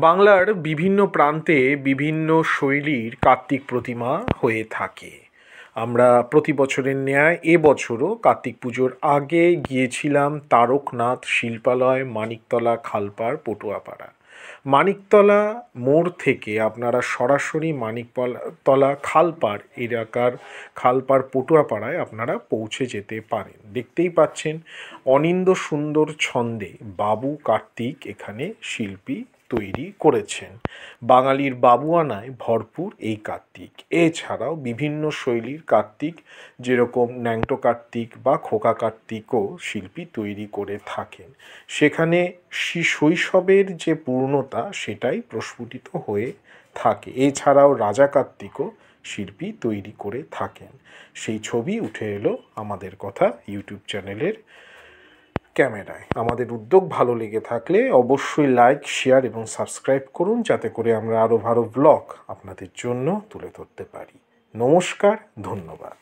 বাংলার বিভিন্ন প্রান্তে বিভিন্ন শৈলীর কার্তিক প্রতিমা হয়ে থাকে। আমরা প্রতি বছরের ন্যায় এবছরও কার্তিক পুজোর আগে গিয়েছিলাম তারকনাথ শিল্পালয়, মানিকতলা, খালপাড়, পটুয়াপাড়া। মানিকতলা মোড় থেকে আপনারা সরাসরি মানিকতলা খালপাড় এলাকার খালপাড় পটুয়াপাড়ায় আপনারা পৌঁছে যেতে পারেন। দেখতেই পাচ্ছেন অনিন্দ্য সুন্দর ছন্দে বাবু কার্তিক এখানে শিল্পী তৈরি করেছেন। বাঙালির বাবুয়ানায় ভরপুর এই কার্তিক। এছাড়াও বিভিন্ন শৈলীর কার্তিক, যেরকম ন্যাংটো কার্তিক বা খোকা কার্তিকও শিল্পী তৈরি করে থাকেন। সেখানে শৈশবের যে পূর্ণতা সেটাই প্রস্ফুটিত হয়ে থাকে। এছাড়াও রাজা কার্তিকও শিল্পী তৈরি করে থাকেন। সেই ছবি উঠে এলো আমাদের কথা ইউটিউব চ্যানেলের ক্যামেরায়। আমাদের উদ্যোগ ভালো লেগে থাকলে অবশ্যই লাইক, শেয়ার এবং সাবস্ক্রাইব করুন, যাতে করে আমরা আরও ভালো ব্লগ আপনাদের জন্য তুলে ধরতে পারি। নমস্কার, ধন্যবাদ।